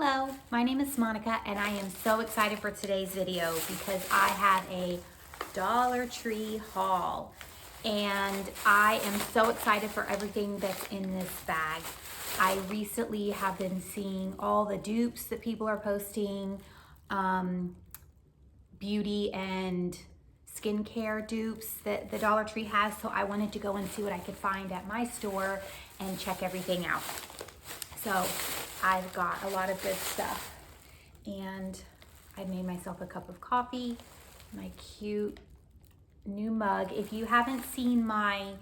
Hello, my name is Monica and I am so excited for today's video because I have a Dollar Tree haul and I am so excited for everything that's in this bag. I recently have been seeing all the dupes that people are posting, beauty and skincare dupes that the Dollar Tree has, so I wanted to go and see what I could find at my store and check everything out. So I've got a lot of good stuff and I made myself a cup of coffee, my cute new mug. If you haven't seen my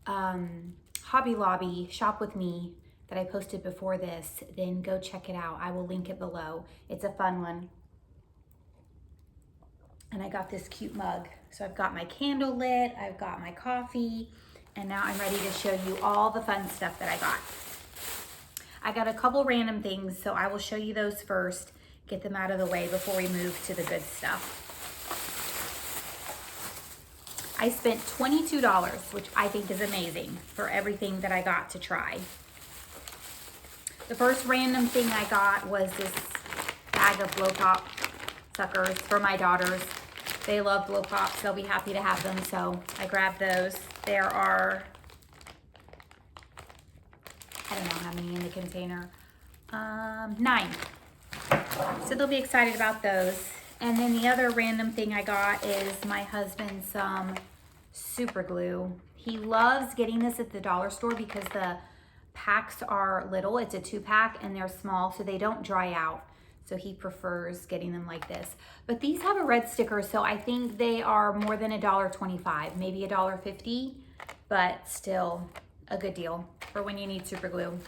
Hobby Lobby shop with me that I posted before this, then go check it out. I will link it below. It's a fun one. And I got this cute mug. So I've got my candle lit, I've got my coffee, and now I'm ready to show you all the fun stuff that I got. I got a couple random things, so I will show you those first, get them out of the way before we move to the good stuff. I spent $22, which I think is amazing for everything that I got to try. The first random thing I got was this bag of blow pop suckers for my daughters. They love blow pops, they'll be happy to have them, so I grabbed those. There are, I don't know how many in the container, 9. So they'll be excited about those. And then the other random thing I got is my husband some super glue. He loves getting this at the dollar store because the packs are little. It's a 2-pack and they're small, so they don't dry out. So he prefers getting them like this. But these have a red sticker, so I think they are more than $1.25, maybe $1.50, but still a good deal for when you need super glue.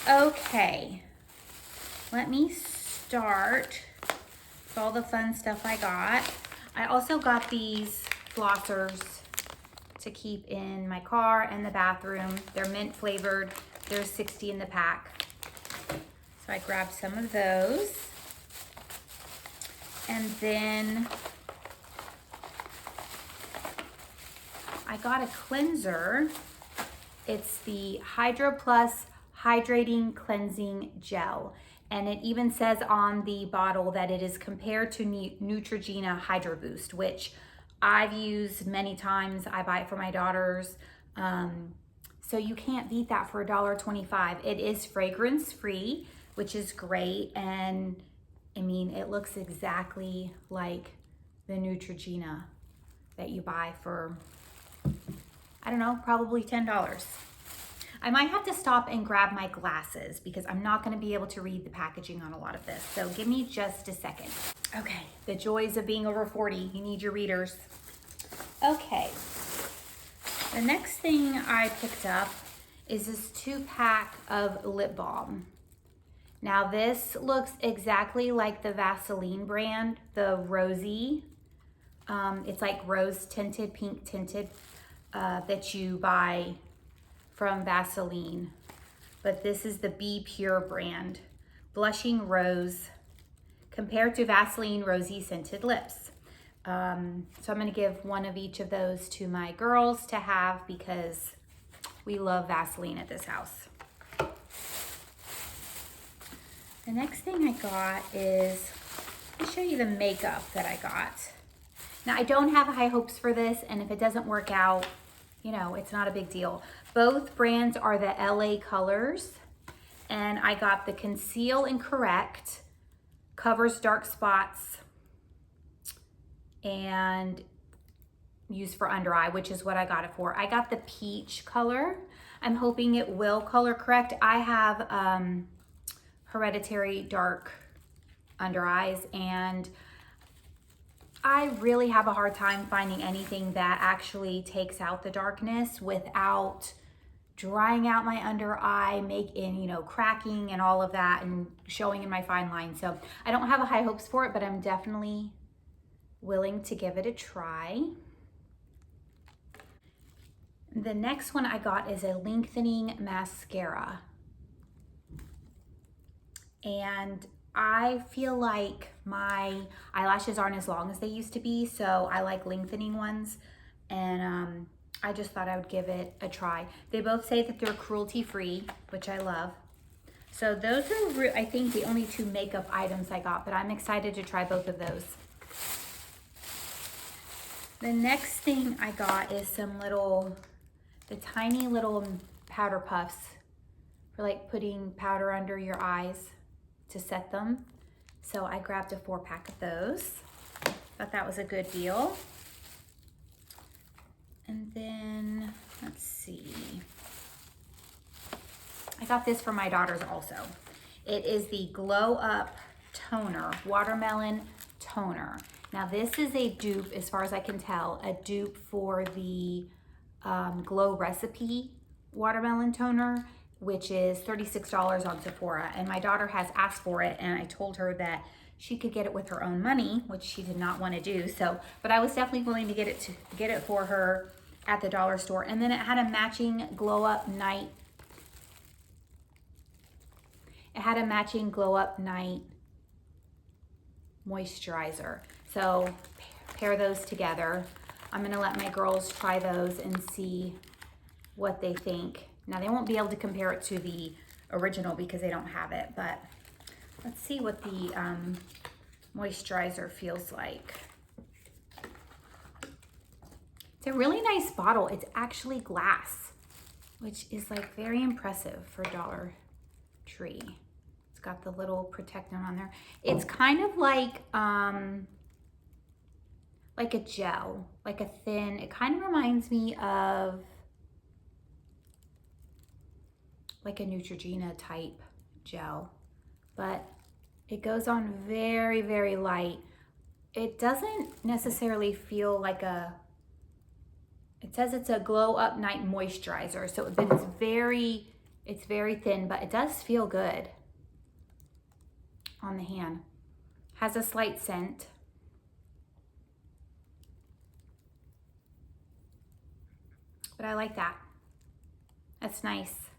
Okay, let me start with all the fun stuff I got. I also got these flossers to keep in my car and the bathroom. They're mint flavored. There's 60 in the pack. So I grabbed some of those. And then I got a cleanser. It's the Hydro Plus Hydrating Cleansing Gel. And it even says on the bottle that it is compared to Neutrogena Hydro Boost, which I've used many times. I buy it for my daughters. So you can't beat that for $1.25. It is fragrance free, which is great. And I mean, it looks exactly like the Neutrogena that you buy for, I don't know, probably $10. I might have to stop and grab my glasses because I'm not going to be able to read the packaging on a lot of this. So give me just a second. Okay, the joys of being over 40. You need your readers. Okay, the next thing I picked up is this 2-pack of lip balm. Now this looks exactly like the Vaseline brand, the Rosy. It's like rose tinted, pink tinted that you buy from Vaseline. But this is the Be Pure brand, Blushing Rose, compared to Vaseline Rosy Scented Lips. So I'm gonna give one of each of those to my girls to have because we love Vaseline at this house. The next thing I got is, let me show you the makeup that I got. Now I don't have high hopes for this, and if it doesn't work out, you know, it's not a big deal. Both brands are the LA Colors, and I got the Conceal and Correct, covers dark spots, and used for under eye, which is what I got it for. I got the peach color. I'm hoping it will color correct. I have hereditary dark under eyes, and I really have a hard time finding anything that actually takes out the darkness without drying out my under eye, making, you know, cracking and all of that and showing in my fine line. So I don't have high hopes for it, but I'm definitely willing to give it a try. The next one I got is a lengthening mascara. And I feel like my eyelashes aren't as long as they used to be, so I like lengthening ones. And I just thought I would give it a try. They both say that they're cruelty-free, which I love. So those are, I think, the only 2 makeup items I got, but I'm excited to try both of those. The next thing I got is some the tiny little powder puffs for like putting powder under your eyes to set them. So I grabbed a 4-pack of those. Thought that was a good deal. And then, let's see. I got this for my daughters also. It is the Glow Up Toner, Watermelon Toner. Now this is a dupe, as far as I can tell, a dupe for the Glow Recipe Watermelon Toner, which is $36 on Sephora. And my daughter has asked for it, and I told her that she could get it with her own money, which she did not want to do. So, but I was definitely willing to get it for her at the dollar store. And then it had a matching Glow Up Night. It had a matching Glow Up Night moisturizer. So pair those together. I'm gonna let my girls try those and see what they think. Now they won't be able to compare it to the original because they don't have it, but let's see what the moisturizer feels like. It's a really nice bottle. It's actually glass, which is like very impressive for Dollar Tree. It's got the little protector on there. It's kind of like a gel, like a thin, it kind of reminds me of like a Neutrogena type gel, but it goes on very, very light. It doesn't necessarily feel like it says it's a Glow Up Night moisturizer, so it's very thin, but it does feel good on the hand. Has a slight scent. But I like that. That's nice.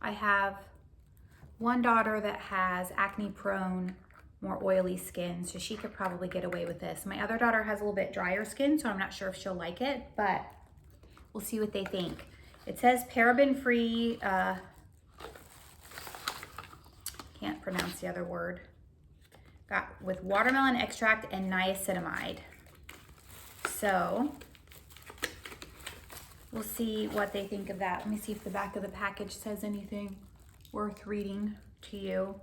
I have one daughter that has acne prone, more oily skin, so she could probably get away with this. My other daughter has a little bit drier skin, so I'm not sure if she'll like it, but we'll see what they think. It says paraben free, can't pronounce the other word. Got with watermelon extract and niacinamide. So we'll see what they think of that. Let me see if the back of the package says anything worth reading to you.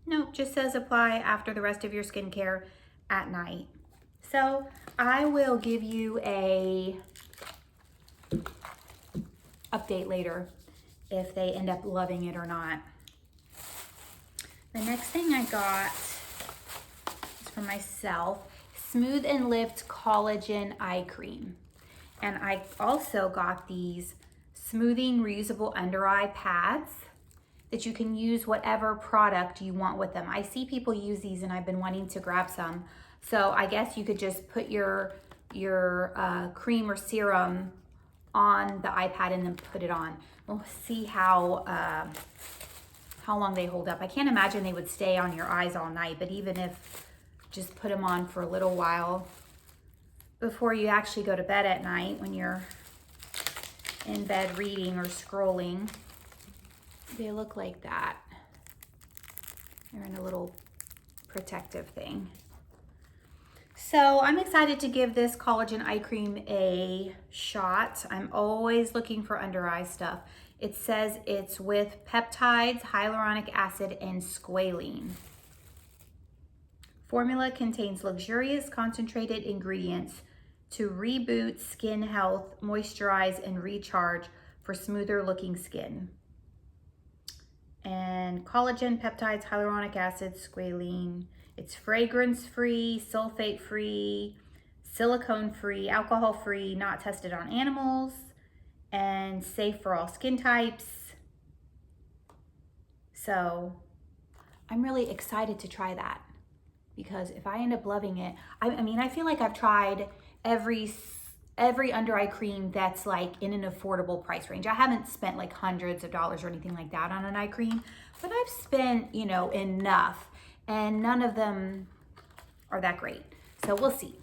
Nope, just says apply after the rest of your skincare at night. So I will give you a update later if they end up loving it or not. The next thing I got is for myself, Smooth and Lift Collagen Eye Cream. And I also got these smoothing reusable under eye pads that you can use whatever product you want with them. I see people use these and I've been wanting to grab some. So I guess you could just put your cream or serum on the iPad and then put it on. We'll see how long they hold up. I can't imagine they would stay on your eyes all night, but even if just put them on for a little while before you actually go to bed at night when you're in bed reading or scrolling. They look like that. They're in a little protective thing. So I'm excited to give this collagen eye cream a shot. I'm always looking for under eye stuff. It says it's with peptides, hyaluronic acid, and squalene. Formula contains luxurious concentrated ingredients to reboot skin health, moisturize, and recharge for smoother looking skin. And collagen, peptides, hyaluronic acid, squalene. It's fragrance-free, sulfate-free, silicone-free, alcohol-free, not tested on animals, and safe for all skin types. So I'm really excited to try that because if I end up loving it, I mean, I feel like I've tried every under eye cream that's like in an affordable price range. I haven't spent like hundreds of dollars or anything like that on an eye cream, but I've spent, you know, enough, and none of them are that great. So we'll see.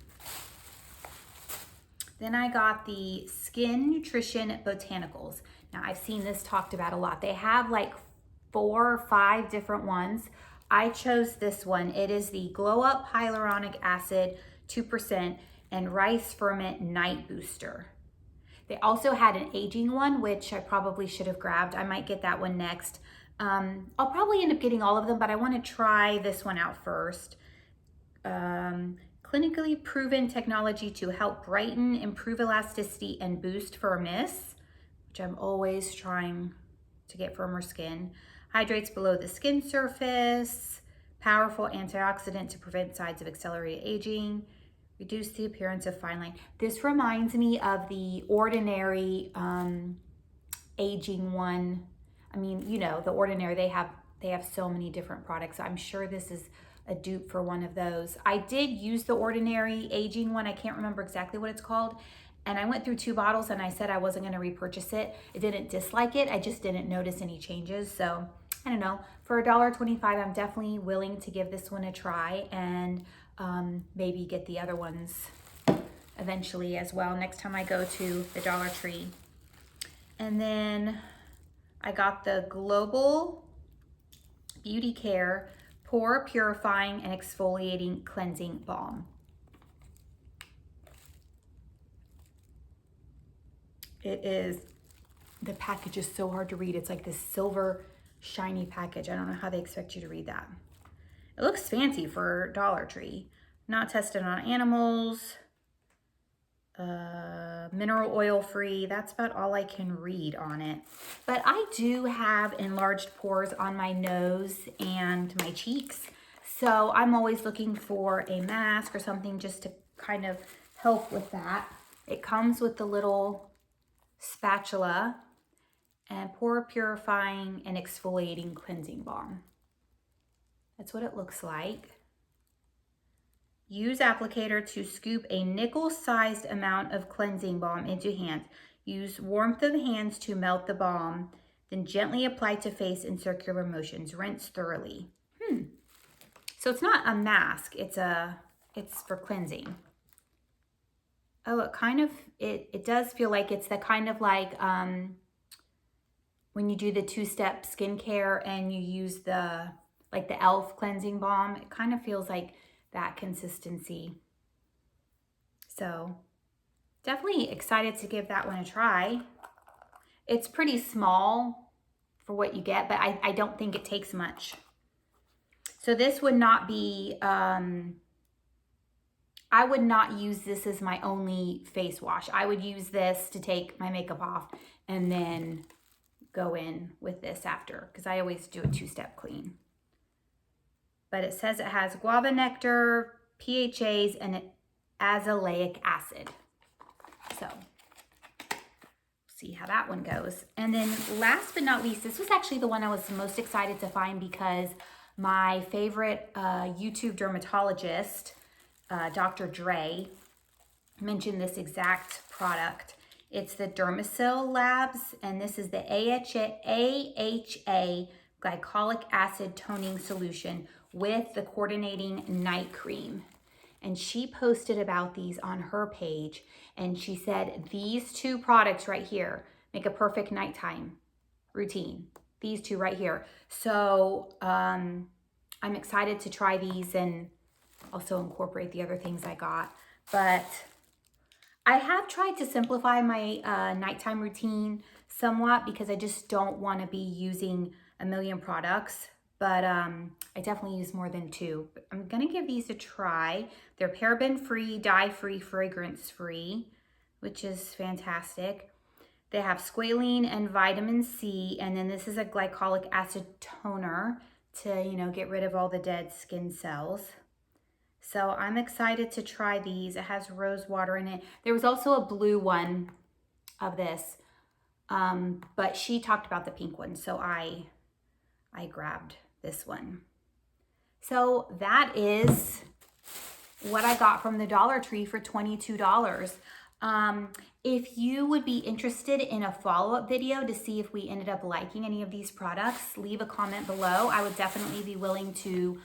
Then I got the Skin Nutrition Botanicals. Now I've seen this talked about a lot. They have like 4 or 5 different ones. I chose this one. It is the Glow Up Hyaluronic Acid 2% and Rice Ferment Night Booster. They also had an aging one, which I probably should have grabbed. I might get that one next. I'll probably end up getting all of them, but I want to try this one out first. Clinically proven technology to help brighten, improve elasticity, and boost firm mist, which I'm always trying to get firmer skin. Hydrates below the skin surface. Powerful antioxidant to prevent signs of accelerated aging. Reduce the appearance of fine line. This reminds me of the Ordinary aging one. I mean, you know, the Ordinary, they have so many different products. I'm sure this is a dupe for one of those. I did use the Ordinary aging one. I can't remember exactly what it's called. And I went through 2 bottles and I said I wasn't going to repurchase it. I didn't dislike it. I just didn't notice any changes. So I don't know. For $1.25, I'm definitely willing to give this one a try and maybe get the other ones eventually as well next time I go to the Dollar Tree. And then I got the Global Beauty Care Pore Purifying and Exfoliating Cleansing Balm. The package is so hard to read. It's like this silver shiny package. I don't know how they expect you to read that. It looks fancy for Dollar Tree. Not tested on animals. Mineral oil free. That's about all I can read on it. But I do have enlarged pores on my nose and my cheeks. So I'm always looking for a mask or something just to kind of help with that. It comes with the little spatula and pore purifying and exfoliating cleansing balm. That's what it looks like. Use applicator to scoop a nickel-sized amount of cleansing balm into hands. Use warmth of hands to melt the balm, then gently apply to face in circular motions. Rinse thoroughly. So it's not a mask, it's for cleansing. Oh, it does feel like it's the kind of like when you do the 2-step skincare and you use the e.l.f. cleansing balm. It kind of feels like that consistency. So definitely excited to give that one a try. It's pretty small for what you get, but I don't think it takes much. So this would not be, I would not use this as my only face wash. I would use this to take my makeup off and then go in with this after, because I always do a 2-step clean. But it says it has guava nectar, PHAs, and azelaic acid. So see how that one goes. And then last but not least, this was actually the one I was most excited to find because my favorite YouTube dermatologist, Dr. Dre, mentioned this exact product. It's the Dermasil Labs, and this is the AHA glycolic acid toning solution with the coordinating night cream. And she posted about these on her page, and she said these 2 products right here make a perfect nighttime routine. These 2 right here. So I'm excited to try these and also incorporate the other things I got. But I have tried to simplify my nighttime routine somewhat because I just don't want to be using a million products. But I definitely use more than 2. But I'm going to give these a try. They're paraben-free, dye-free, fragrance-free, which is fantastic. They have squalene and vitamin C, and then this is a glycolic acid toner to, get rid of all the dead skin cells. So I'm excited to try these. It has rose water in it. There was also a blue one of this, but she talked about the pink one, so I grabbed this one. So that is what I got from the Dollar Tree for $22. If you would be interested in a follow-up video to see if we ended up liking any of these products, leave a comment below. I would definitely be willing to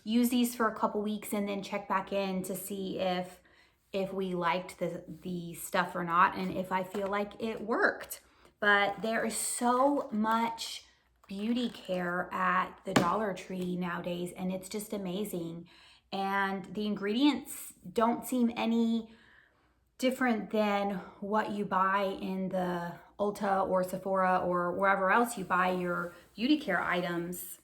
use these for a couple weeks and then check back in to see if if we liked the stuff or not, and if I feel like it worked. But there is so much beauty care at the Dollar Tree nowadays, and it's just amazing. And the ingredients don't seem any different than what you buy in the Ulta or Sephora or wherever else you buy your beauty care items.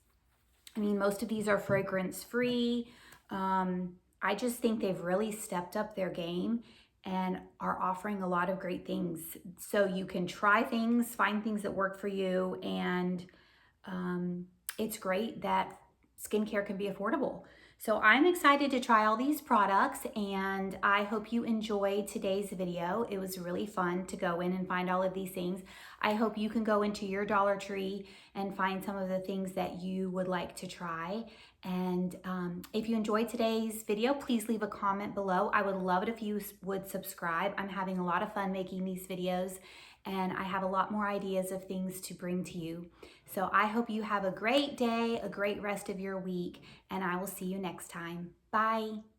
I mean, most of these are fragrance free. I just think they've really stepped up their game and are offering a lot of great things. So you can try things, find things that work for you, and it's great that skincare can be affordable. So I'm excited to try all these products, and I hope you enjoyed today's video. It was really fun to go in and find all of these things. I hope you can go into your Dollar Tree and find some of the things that you would like to try. And if you enjoyed today's video, please leave a comment below. I would love it if you would subscribe. I'm having a lot of fun making these videos, and I have a lot more ideas of things to bring to you. So I hope you have a great day, a great rest of your week, and I will see you next time. Bye.